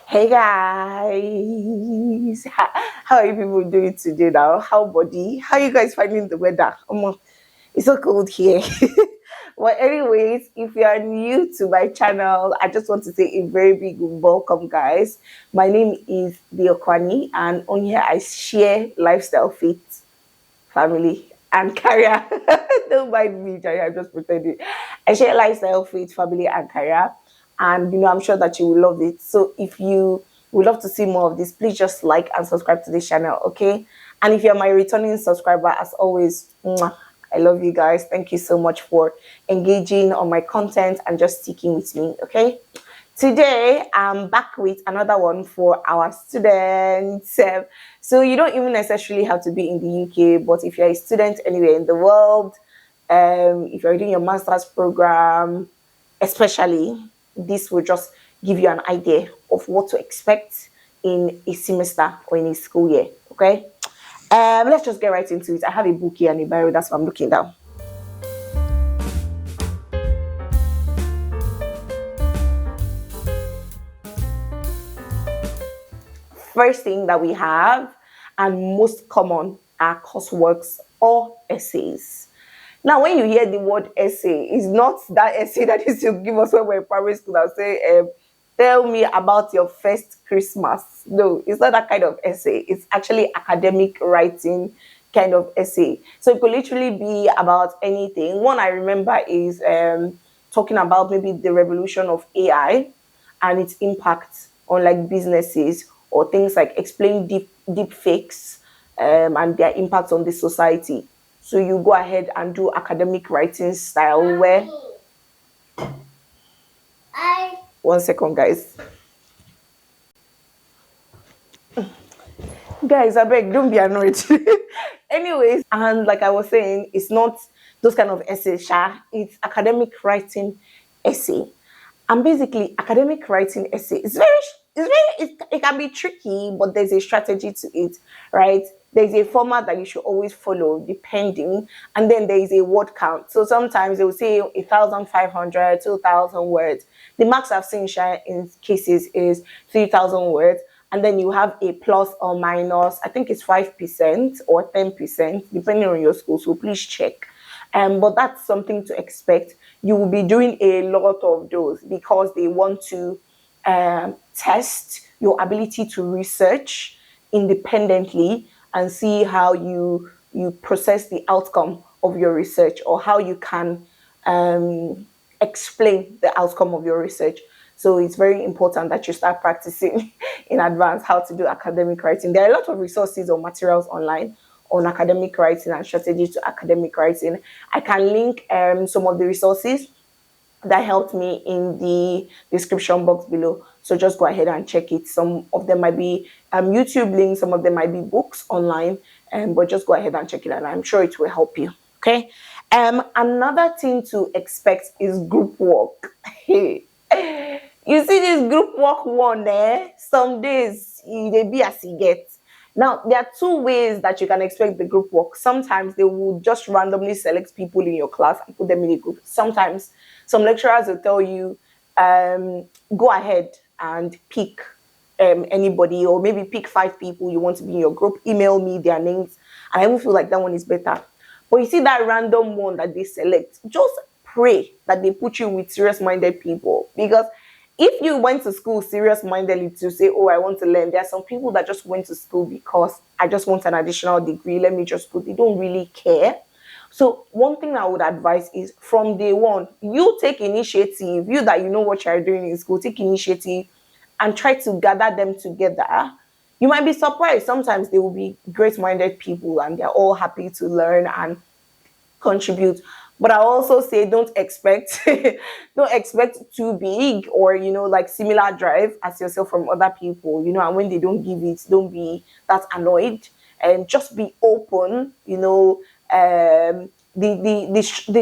Hey guys, how are you people doing today now? How body? How you guys finding the weather? It's so cold here. Well, anyways, if you are new to my channel, I just want to say a very big welcome, guys. My name is Biokwani, and on here I share lifestyle, fit, family, and career. Don't mind me, Jaya, I'm just pretending. I share lifestyle, faith, family, and career. And I'm sure that you will love it. So if you would love to see more of this, please just like and subscribe to this channel, okay? And if you're my returning subscriber, as always, mwah, I love you guys. Thank you so much for engaging on my content and just sticking with me, okay? Today, I'm back with another one for our students. So you don't even necessarily have to be in the UK, but if you're a student anywhere in the world, if you're doing your master's program, especially, this will just give you an idea of what to expect in a semester or in a school year. Okay. Let's just get right into it. I have a book here and a Bible. That's what I'm looking down. First thing that we have, and most common, are courseworks or essays. Now, when you hear the word essay, it's not that essay that is to give us when we're in primary school and say, tell me about your first Christmas. No, it's not that kind of essay. It's actually academic writing kind of essay. So it could literally be about anything. One I remember is talking about maybe the revolution of AI and its impact on like businesses, or things like explain deep fakes and their impact on the society. So you go ahead and do academic writing style where one second, guys. Guys, I beg, don't be annoyed. Anyways, and like I was saying, it's not those kind of essays, it's academic writing essay. And basically, academic writing essay is it can be tricky, but there's a strategy to it, right? There's a format that you should always follow, depending, and then there is a word count. So sometimes they will say 1,500, 2,000 words. The max I've seen share in cases is 3,000 words, and then you have a plus or minus. I think it's 5% or 10%, depending on your school. So please check. But that's something to expect. You will be doing a lot of those because they want to test your ability to research independently and see how you process the outcome of your research, or how you can explain the outcome of your research. So it's very important that you start practicing in advance how to do academic writing. There are a lot of resources or materials online on academic writing and strategies to academic writing. I can link some of the resources that helped me in the description box below. So just go ahead and check it. Some of them might be YouTube links, some of them might be books online, but just go ahead and check it out. I'm sure it will help you. Okay. Another thing to expect is group work. You see this group work one there, some days they be as you get. Now, there are two ways that you can expect the group work. Sometimes they will just randomly select people in your class and put them in a group. Sometimes some lecturers will tell you, go ahead and pick anybody, or maybe pick 5 people you want to be in your group, email me their names. And I even feel like that one is better. But you see that random one that they select, just pray that they put you with serious-minded people. Because if you went to school serious-mindedly to say, oh, I want to learn, there are some people that just went to school because I just want an additional degree. Let me just go. They don't really care. So one thing I would advise is from day one, you take initiative. You that you know what you're doing in school, take initiative and try to gather them together. You might be surprised. Sometimes they will be great-minded people and they're all happy to learn and contribute. But I also say don't expect don't expect too big, or like similar drive as yourself from other people, and when they don't give it, don't be that annoyed, and just be open. The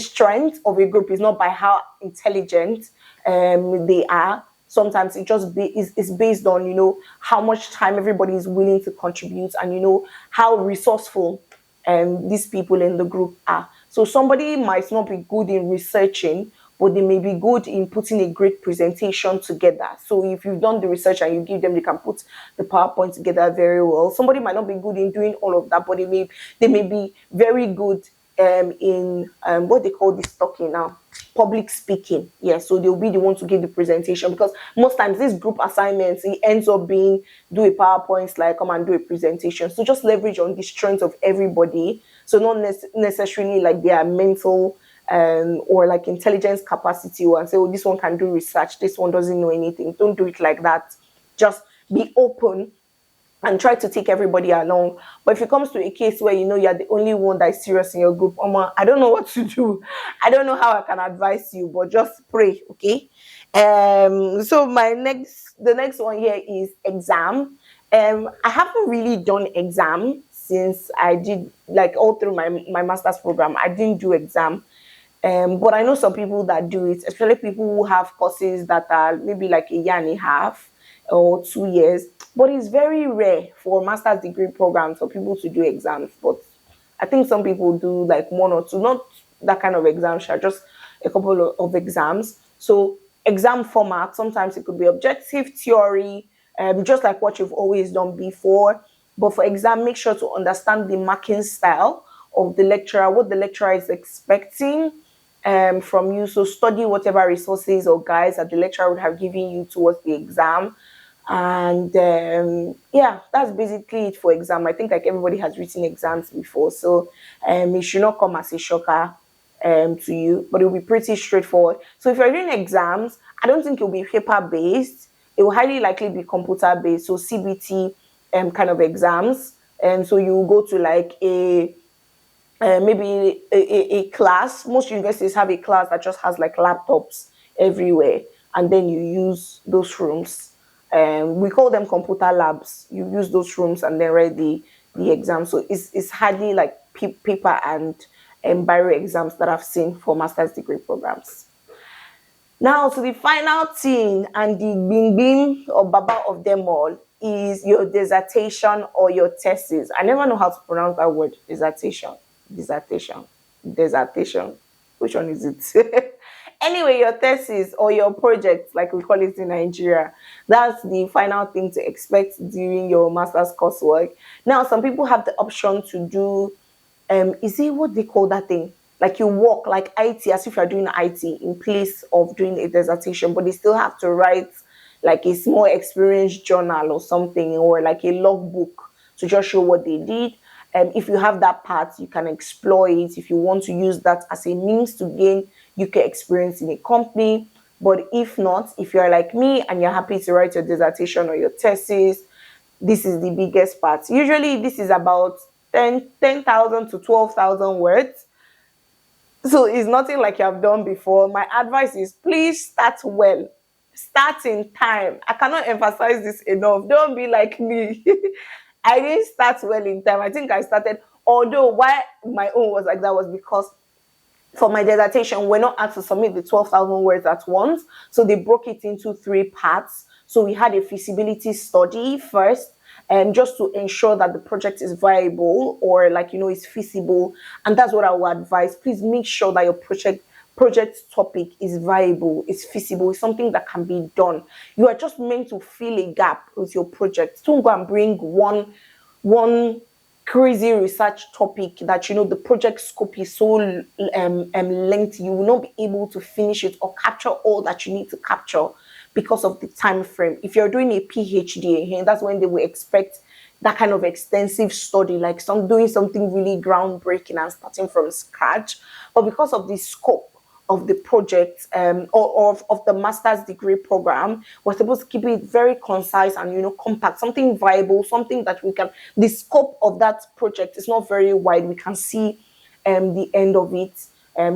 strength of a group is not by how intelligent they are. Sometimes it just is based on how much time everybody is willing to contribute, and how resourceful these people in the group are. So somebody might not be good in researching, but they may be good in putting a great presentation together. So if you've done the research and you give them, they can put the PowerPoint together very well. Somebody might not be good in doing all of that, but they may be very good in what they call this talking now, public speaking. Yeah, so they'll be the one to give the presentation, because most times these group assignments, it ends up being do a PowerPoint slide, come and do a presentation. So just leverage on the strength of everybody. So not necessarily like their mental or like intelligence capacity, and say, oh, this one can do research, this one doesn't know anything. Don't do it like that. Just be open and try to take everybody along. But if it comes to a case where you know you're the only one that is serious in your group, I don't know what to do. I don't know how I can advise you, but just pray, okay? So the next one here is exam. I haven't really done exam since I did, like, all through my master's program. I didn't do exam. But I know some people that do it, especially people who have courses that are maybe like a year and a half or 2 years. But it's very rare for master's degree programs for people to do exams. But I think some people do like one or two, not that kind of exam, just a couple of exams. So exam format, sometimes it could be objective theory, just like what you've always done before. But for exam, make sure to understand the marking style of the lecturer, what the lecturer is expecting from you. So study whatever resources or guides that the lecturer would have given you towards the exam. And yeah, that's basically it for exam. I think like everybody has written exams before, so it should not come as a shocker to you, but it will be pretty straightforward. So if you're doing exams, I don't think it will be paper based. It will highly likely be computer based, so CBT kind of exams. And so you will go to like maybe a class. Most universities have a class that just has like laptops everywhere, and then you use those rooms. We call them computer labs. You use those rooms and then write the exam. So it's hardly like paper and biro exams that I've seen for master's degree programs. Now, so the final thing and the bing bing or baba of them all is your dissertation or your thesis. I never know how to pronounce that word, dissertation. Which one is it? Anyway, your thesis or your project, like we call it in Nigeria, that's the final thing to expect during your master's coursework. Now, some people have the option to do, is it what they call that thing? Like you work like IT, as if you're doing IT in place of doing a dissertation, but they still have to write like a small experience journal or something, or like a logbook to just show what they did. If you have that part, you can explore it if you want to use that as a means to gain UK experience in a company. But if not, if you're like me and you're happy to write your dissertation or your thesis, this is the biggest part. Usually this is about 10,000 to 12,000 words. So it's nothing like you have done before. My advice is please start well. Start in time. I cannot emphasize this enough. Don't be like me. I didn't start well in time. I think I started, although why my own was like that was because for my dissertation, we're not asked to submit the 12,000 words at once. So they broke it into 3 parts. So we had a feasibility study first, and just to ensure that the project is viable or like, it's feasible. And that's what I would advise. Please make sure that your project topic is viable, is feasible, is something that can be done. You are just meant to fill a gap with your project. Don't go and bring one crazy research topic that the project scope is so lengthy, you will not be able to finish it or capture all that you need to capture because of the time frame. If you're doing a PhD, that's when they will expect that kind of extensive study, like doing something really groundbreaking and starting from scratch. But because of the scope of the project or of the master's degree program, we're supposed to keep it very concise and compact, something viable, something that the scope of that project is not very wide. We can see the end of it.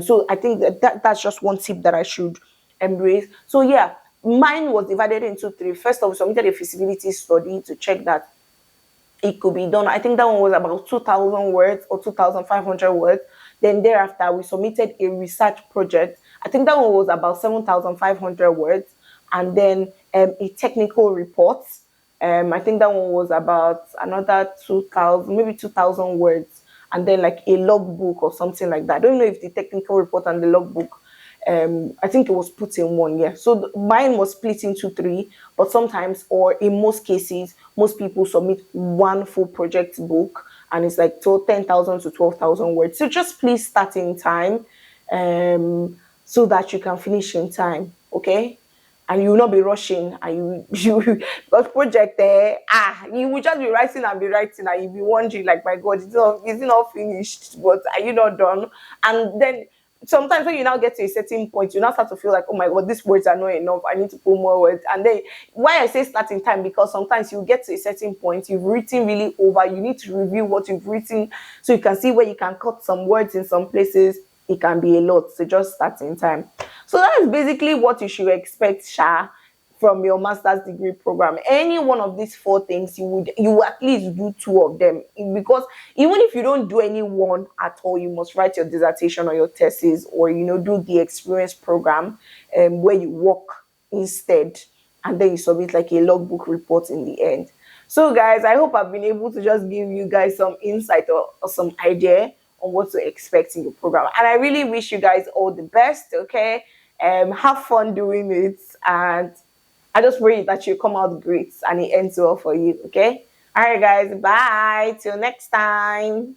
So I think that's just one tip that I should embrace. So yeah, mine was divided into 3. First of all, submitted a feasibility study to check that it could be done. I think that one was about 2,000 words or 2,500 words. Then thereafter, we submitted a research project. I think that one was about 7,500 words. And then a technical report. I think that one was about another 2,000, maybe 2,000 words. And then like a logbook or something like that. I don't know if the technical report and the logbook I think it was put in one. Yeah, so mine was split into three, but sometimes, or in most cases, most people submit one full project book, and it's like 10,000 to 12,000 words. So just please start in time, so that you can finish in time. Okay, and you will not be rushing, and you because project there, you will just be writing and be writing, and you'll be wondering like, my God, is it not finished, but are you not done? And then sometimes when you now get to a certain point, you now start to feel like, oh my God, these words are not enough, I need to put more words. And then why I say starting time, because sometimes you get to a certain point, you've written really over, you need to review what you've written so you can see where you can cut some words in some places. It can be a lot, so just start in time. So that's basically what you should expect, Sha, from your master's degree program. Any one of these four things, you will at least do two of them, because even if you don't do any one at all, you must write your dissertation or your thesis, or do the experience program, where you work instead, and then you submit like a logbook report in the end. So guys, I hope I've been able to just give you guys some insight, or some idea on what to expect in your program. And I really wish you guys all the best. Okay, have fun doing it, and I just pray that you come out great and it ends well for you. Okay. All right, guys. Bye. Till next time.